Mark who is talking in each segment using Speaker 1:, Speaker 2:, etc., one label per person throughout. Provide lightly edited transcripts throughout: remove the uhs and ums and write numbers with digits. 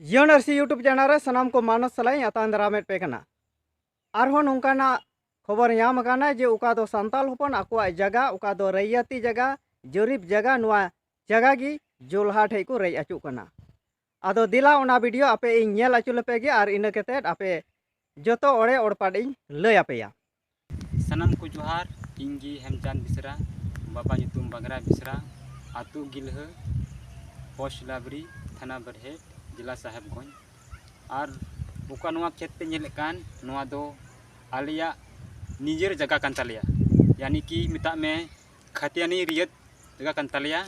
Speaker 1: University YouTube channel सामान को मानस सलाई आतान दारामेट पे कना आरहों नोंकाना खबर याम काना जे उका दो सांताल होपन आकुआ जगह उका दो रैयती जगह जरीब जगह नुआ जगह की जोलहा ठे को रई अचु कना आदो दिला ओना वीडियो आपे इन नेल अचु लेपे गे आर इन केते आपे जोतो ओड़े ओड़पाड़ी लय आपेया
Speaker 2: सनम को जोहार इंगी हेमचांद बिसरा बाबा ᱧᱩᱛᱩᱢ बागरा बिसरा आतु गिलह पोस्ट लाबरी थाना बरहेट जिला साहेबगंज और उका नुआ खेत पे नेल कान नुआ दो आलिया निजेर जगह कान तालिया यानी कि मिता में खतियानी रियत जगह कान तालिया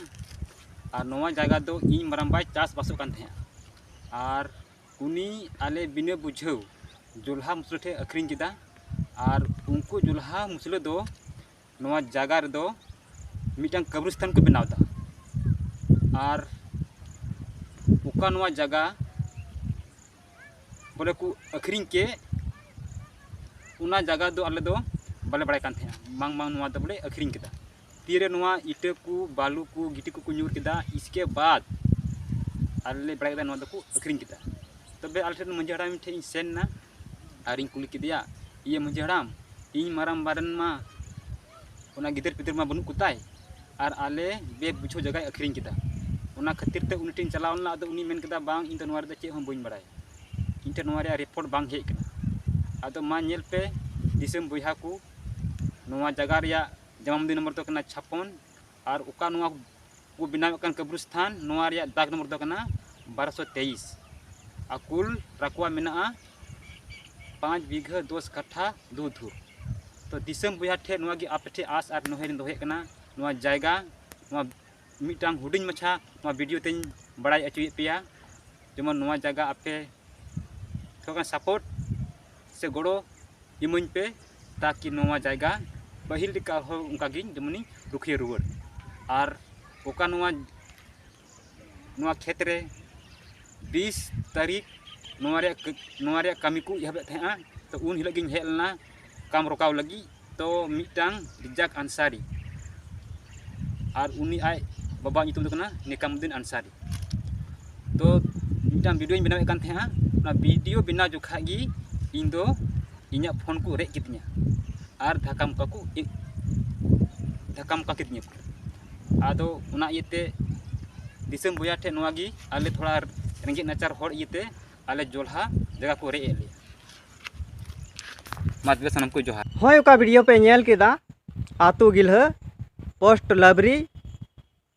Speaker 2: और नुआ जगह दो इन मरमबाई चास बासो कान थे और उनी आले बिना बुझाव जुल्हा मुसले ठे अखरिंग किदा और उनको जुल्हा मुसले दो नुआ जगह रे दो मिटन कब्रिस्तान को बनावदा और उका नुआ जगह बोले को अखरिंग के उना जगह दो आले दो बाले बड़ाय कान थे मांग मांग नुआ दो बोले अखरिंग किदा तीरे नुआ इटे को बालू को गिटी को न्यूर किदा इसके बाद आले बड़ाय नुआ दो को अखरिंग किदा तबे आले मंझे हराम ठे सेन ना और इन कुली किदिया ये मंझे हराम इन माराम बारन मा उना गिदर पिदर मा बनु कुताय और आले बे बुझो जगह अखरिंग किदा उना खातिर ते उनी टिन चलावना अदो उनी मेन किदा बांग इन तनवार दे चे हम बइन बड़ाय इन तनवार रिपोर्ट बांग हे कना अदो मा नेल पे दिसम बुहा को नुआ जगह रिया जन्मदिन नंबर तो कना 56 और उका नुआ को बिनाव कन कब्रिस्तान नुआ रिया दाग नंबर तो कना 1223 अकुल रकवा मेना 5 बीघा 10 कट्ठा 2 धुर तो दिसम बुहा ठे नुआ की आपे ठे आस और नोहेर दोहे कना नुआ जायगा नुआ मिटांग हुडिंग मछा नुआ वीडियो तेन बड़ाई अचुए पिया जेमन नुआ जगह आपे थोड़ा सपोर्ट से गड़ो इमन पे ताकि नुआ जगह पहिल लिका हो उनका गिन जमनी रुखिए रुवर और ओका नुआ खेत रे 20 तारीख नुआ रे कमी को यहबे थे तो उन हिल गिन हेलना काम रोकाव लगी तो मिटांग रिजाक अंसारी और उनी आय बाबा ᱧᱩᱛᱩᱢ ᱫᱚ ᱠᱟᱱᱟ निकामुद्दीन अंसारी तो मिटांग वीडियो बनावे कान थे ना वीडियो बिना जोखा गी इन दो इኛ फोन को रेक कितनिया और धक्का का कितनिया आदो उना इते दिसम बुया ठे नोआ गी आले थोड़ा रेंगे नाचार होड़ इते आले जोल्हा जगह को रे एले मातबे सनम को जोहार
Speaker 1: होय उका वीडियो पे नेल केदा आतु गिलह पोस्ट लाबरी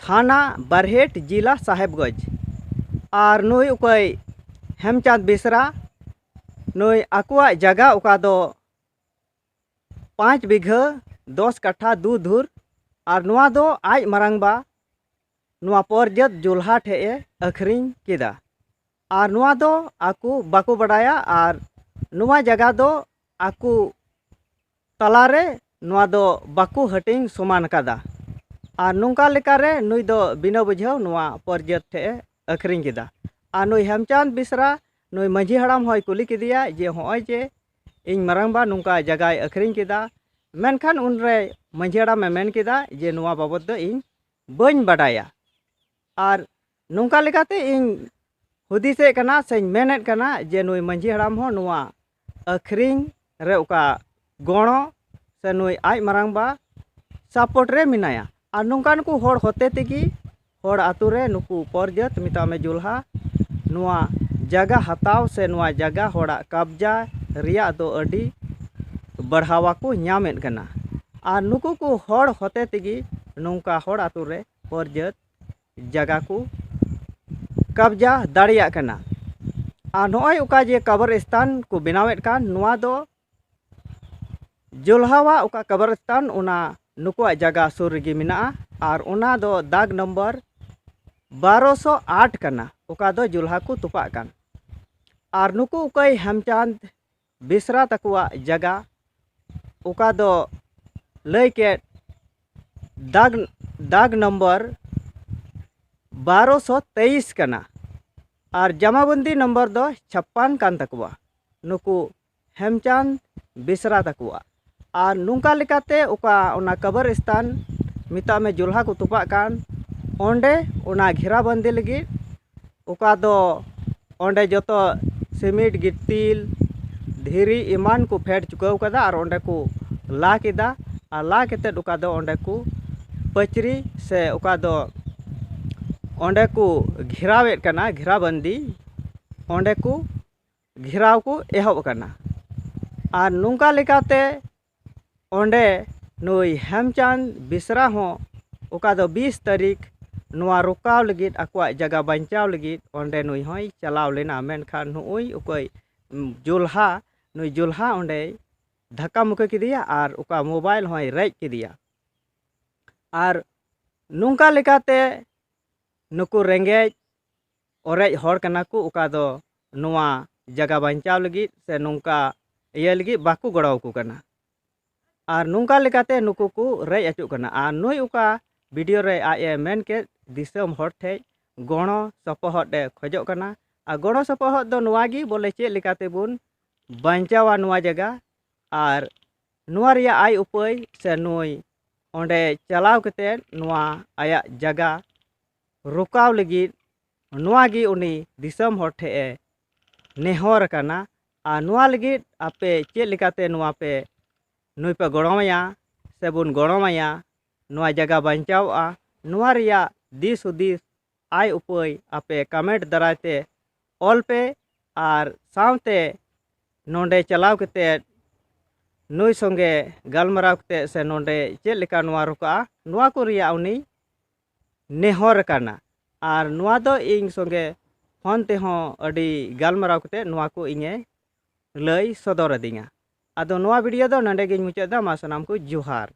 Speaker 1: थाना बरहेट जिला साहेबगंज और नुई उकय हेमचांद बिसरा नुई आकुआ जगह उका दो 5 बीघा 10 कट्ठा 2 धुर और नुआ दो आज मरंगबा नुआ पर्जत जुल्हा ठे अखरिंग किदा और नुआ दो आकु बाकु बड़ाया और नुआ जगह दो आकु तलारे नुआ दो बाकु हटिंग समान कदा और नौका लेकारे नुई दो बिना बुझाव नुआ पर्जत ठे अखरिंग किदा और नुई हेमचांद बिसरा नुई माझी हड़ाम होय कुली किदिया जे होय जे इन मरंगबा नौका जगह अखरिंग किदा मेनखान उनरे माझी हड़ाम में मेन किदा जे नुआ बाबत दो इन बन बड़ाया और नौका लेकाते इन हुदिसे कना से मेनेट कना जे नुई माझी हड़ाम हो नुआ अखरिंग रे उका गणो से नुई आज मरंगबा सपोर्ट रे मिनाया और नौकान को होड़ होते तेगी होड़ आतु रे नुकु पर्जत मिता में जुल्हा नुआ जगह हताव से नुआ जगह होड़ा कब्जा रिया दो अडी बढ़ावा को ᱧᱟᱢᱮᱫ कना और नुकु को होड़ होते तेगी नौका होड़ आतु रे पर्जत जगह को कब्जा दाड़िया कना और नोय उका जे कब्रिस्तान को बनावेत कान नुआ दो जुल्हावा उका कब्रिस्तान उना नुकुआ जगह सुर गी मिना और उना दो दाग नंबर 1208 कना उका दो जुल्हा को तुपा कान और नुकु उकई हेमचांद बिसरा तकुआ जगह उका दो लय के दाग नंबर 1223 कना और जमाबंदी नंबर दो 56 कान तकुआ नुकु हेमचांद बिसरा तकुआ और नौका लेकाते उका उना कब्रिस्तान मिता में जुल्हा को तुपा कान ओंडे उना घेराबंदी लगी उका दो onde joto simit gitil dhiri iman ku phed chukau kada ar onde ku la kida ar la kete uka do onde ku pachri se uka do onde ku ghiravet kana ghirabandi onde ku ghiraw ku ehob kana ar nungka lekate onde nui Hemchand Bisra ho uka do 20 tarik nuwa rukaw legit akwa jaga banchaw legit onde nui hoy chalaw lena menkhan nui ukoi julha nui julha onde dhaka muka kidia ar uka mobile hoy rej kidia ar nungka lekate nuku rengej orej hor kana ku uka do nuwa jaga banchaw legit se nungka iya legit baku godaw ku kana ar nungka lekate nuku ku rej achuk kana ar nui uka video re aye men ke disam hor the gono sopohot de khojok kana a gono sopohot do nuwa gi bole che lekate bun banchawa nuwa jaga ar nuwa riya ai upai se nui onde chalaw kete nuwa aya jaga rukaw legit nuwa gi uni disam hor the e nehor kana a nuwa legit ape che lekate nuwa pe nui pe goromaya se bun goromaya nuwa jaga banchaw a nuwa riya dis udis ai upai ape comment darate all pe ar saute nonde chalaw kete nui songe galmaraw kete se nonde che leka nuwa ruka nuwa ko riya uni nehor kana ar nuwa do ing songe phone te ho adi galmaraw kete nuwa ko inge lay sodor adinga ado nuwa video do nonde giñ muchada ma sanam ko johar।